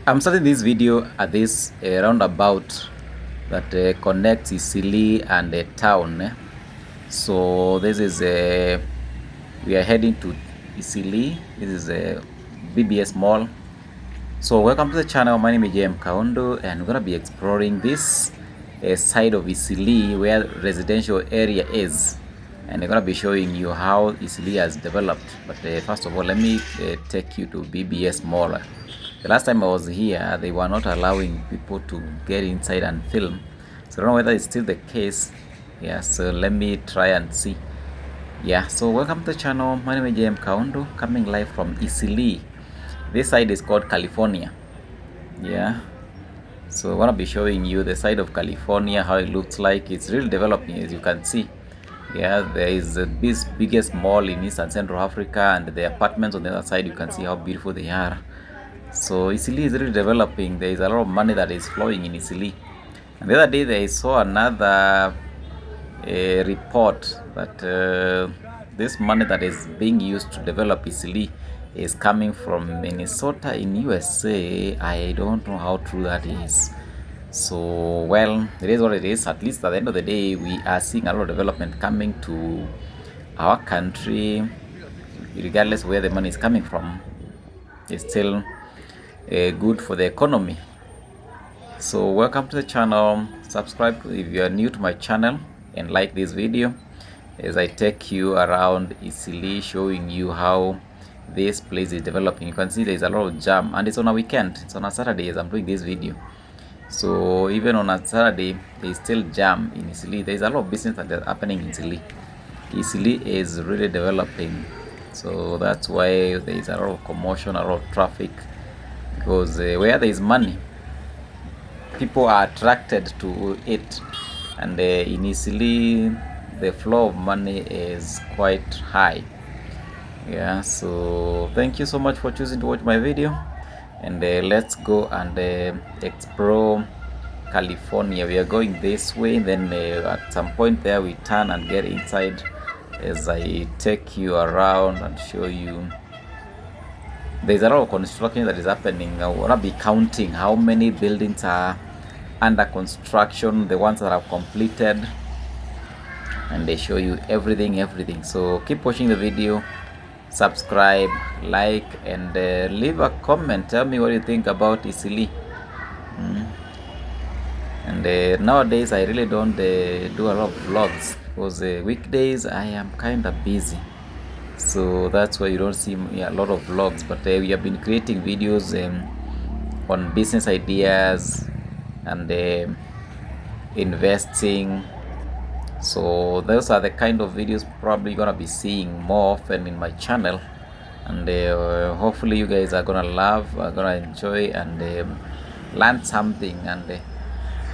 I'm starting this video at this roundabout that connects Eastleigh and the town. So this is we are heading to Eastleigh. This is a BBS Mall. So welcome to the channel. My name is JM Kaundo, and we're gonna be exploring this side of Eastleigh where residential area is, and I'm gonna be showing you how Eastleigh has developed. But first of all, let me take you to BBS Mall. The last time I was here, they were not allowing people to get inside and film. So I don't know whether it's still the case. Yeah, so let me try and see. Yeah, so welcome to the channel. My name is JM Kaundo, coming live from Eastleigh. This side is called California. Yeah, so I want to be showing you the side of California, how it looks like. It's really developing, as you can see. Yeah, there is this biggest mall in East and Central Africa, and the apartments on the other side, you can see how beautiful they are. So Eastleigh is really developing. There is a lot of money that is flowing in Eastleigh. And the other day I saw another report that this money that is being used to develop Eastleigh is coming from Minnesota in USA. I don't know how true that is. So, well, it is what it is. At least at the end of the day, we are seeing a lot of development coming to our country, regardless where the money is coming from. It's still good for the economy. So welcome to the channel. Subscribe if you are new to my channel, and like this video as I take you around Eastleigh, showing you how this place is developing. You can see there is a lot of jam, and it's on a weekend. It's on a Saturday as I'm doing this video. So even on a Saturday, there is still jam in Eastleigh. There is a lot of business that is happening in Eastleigh. Eastleigh is really developing, so that's why there is a lot of commotion, a lot of traffic, because where there is money, people are attracted to it, and in Eastleigh the flow of money is quite high. Yeah, so thank you so much for choosing to watch my video, and let's go and explore California. We are going this way, then at some point there we turn and get inside as I take you around and show you. There's a lot of construction that is happening. I want to be counting how many buildings are under construction, the ones that are completed, and they show you everything. So keep watching the video, subscribe, like, and leave a comment. Tell me what you think about Eastleigh. And nowadays I really don't do a lot of vlogs, because weekdays I am kind of busy, so that's why you don't see a lot of vlogs. But we have been creating videos on business ideas and investing. So those are the kind of videos probably gonna be seeing more often in my channel, and hopefully you guys are gonna love, are gonna enjoy, and learn something, and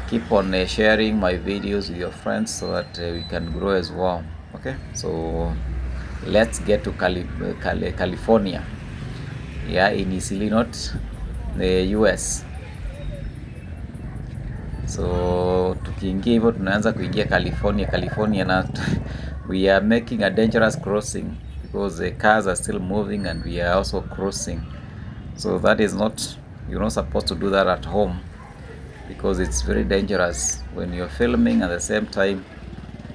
keep on sharing my videos with your friends so that we can grow as well. Okay, so let's get to California. Yeah, in Eastleigh, not the US. So tukiingia hivyo tunaanza kuingia California na we are making a dangerous crossing, because the cars are still moving and we are also crossing. So that is not, you're not supposed to do that at home, because it's very dangerous when you're filming at the same time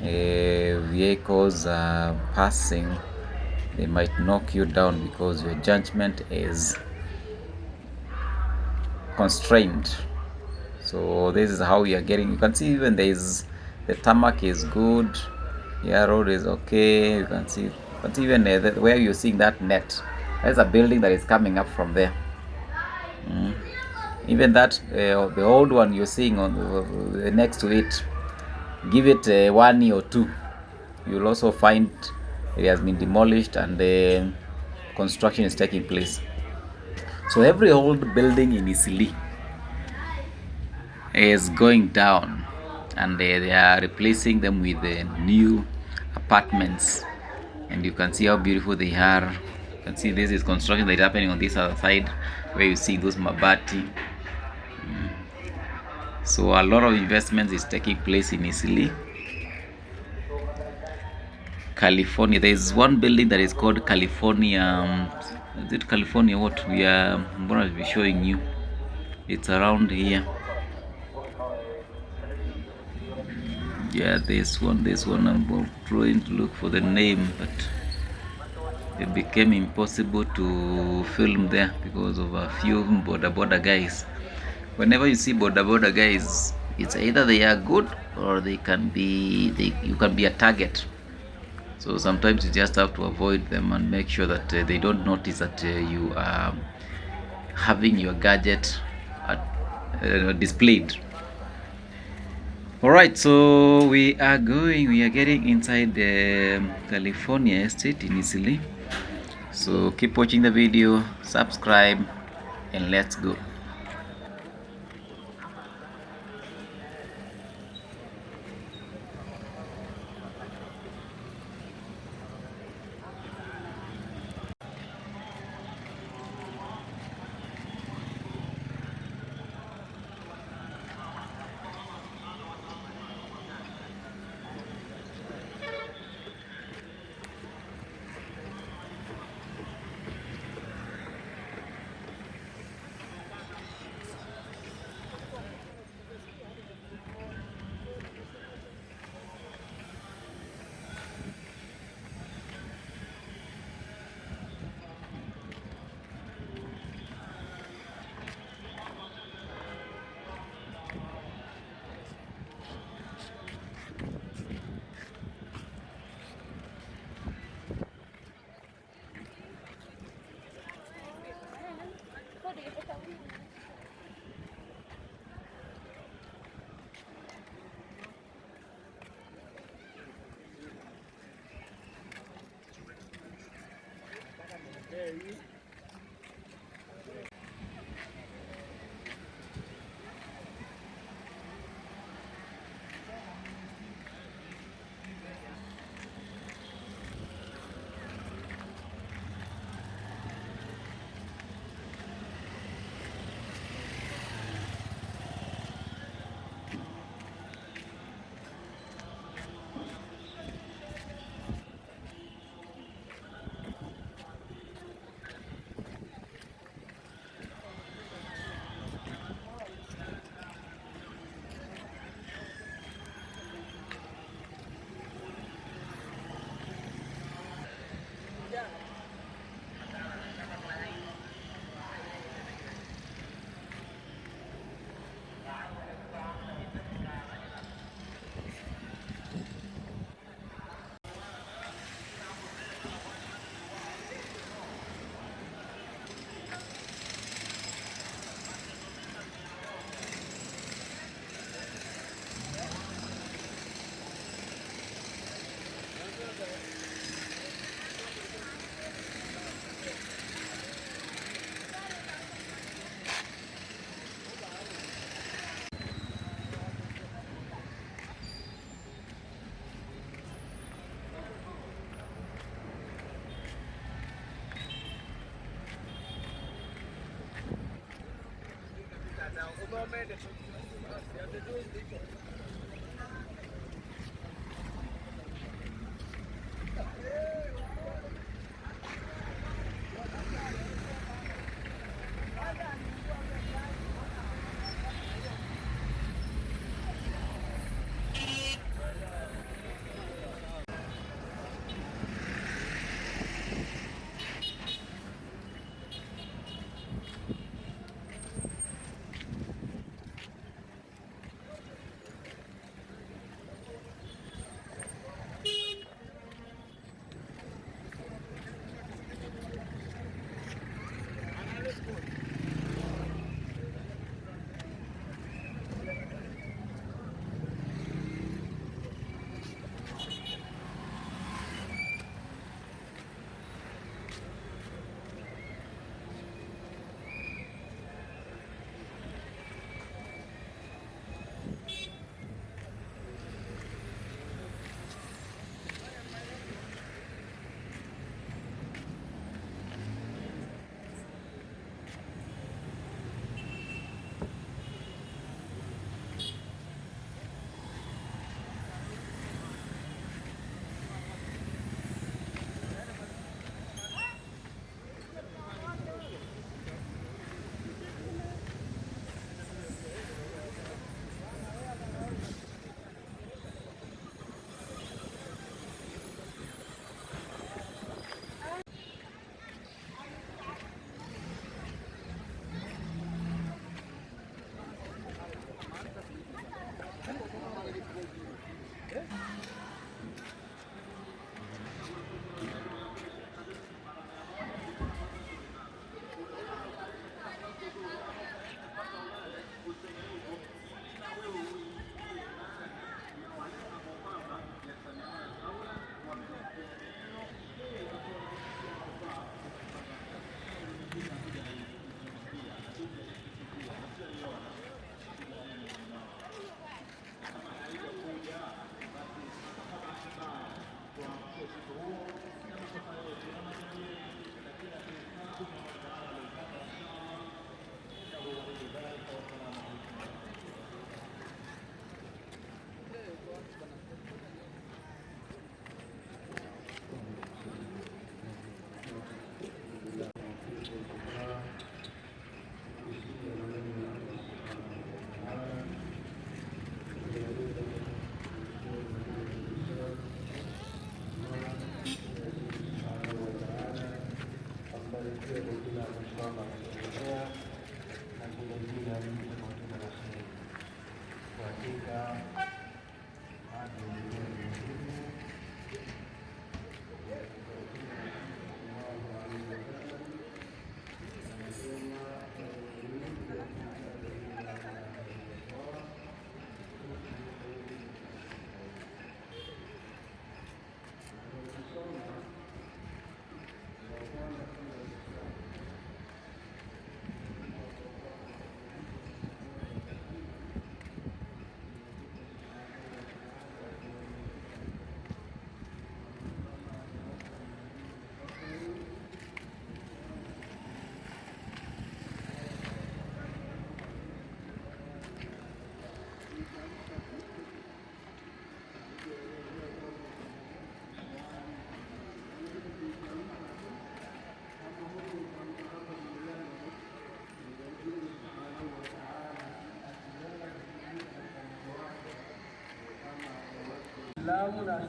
vehicles are passing. They might knock you down because your judgment is constrained. So this is how we are getting. You can see even there is, the tarmac is good. Yeah, road is okay. You can see, but even where you're seeing that net, there's a building that is coming up from there. Even that the old one you're seeing on the next to it, give it 1 year or 2, you'll also find it has been demolished and the construction is taking place. So every old building in Eastleigh is going down, and they are replacing them with new apartments, and you can see how beautiful they are. You can see this is construction that is happening on this other side where you see those mabati. So a lot of investments is taking place in Eastleigh, California. There is one building that is called California. Is it California what? I'm gonna be showing you. It's around here. Yeah, this one I'm trying to look for the name, but it became impossible to film there because of a few border guys. Whenever you see border guys, it's either they are good or you can be a target. So sometimes you just have to avoid them and make sure that they don't notice that you are having your gadget at, displayed. All right, so we are getting inside the California estate in Eastleigh. So keep watching the video, subscribe, and let's go.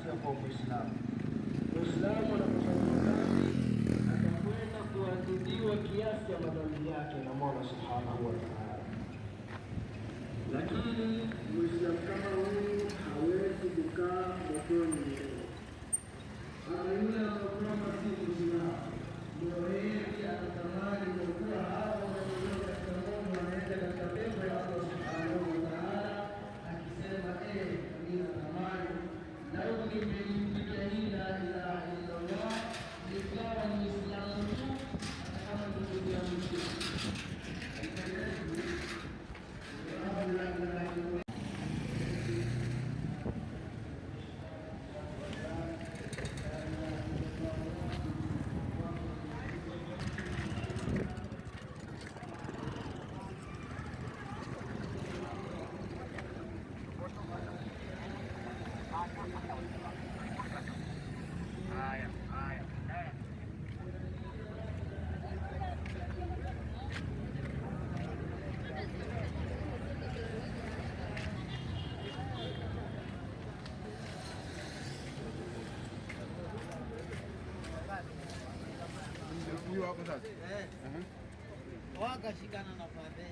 kwa Muislamu. Muislamu anapofanya dhambi atakwenda kuadhibiwa kiasi cha madhambi yake na Mola Subhanahu wa Ta'ala. Lakini Muislamu kama huyu hawezi kukaa motoni milele. Ama yule anapokuwa si Muislamu, ndio yeye anatamani kuwa hapo katika Mungu, anaenda katika pepo ya Allah Subhanahu wa Ta'ala akisema mimi natamani lau nimeifikia hii la ilaha illallah nikawa Muislamu tu kama ndugu yangu. Wakashikana na pande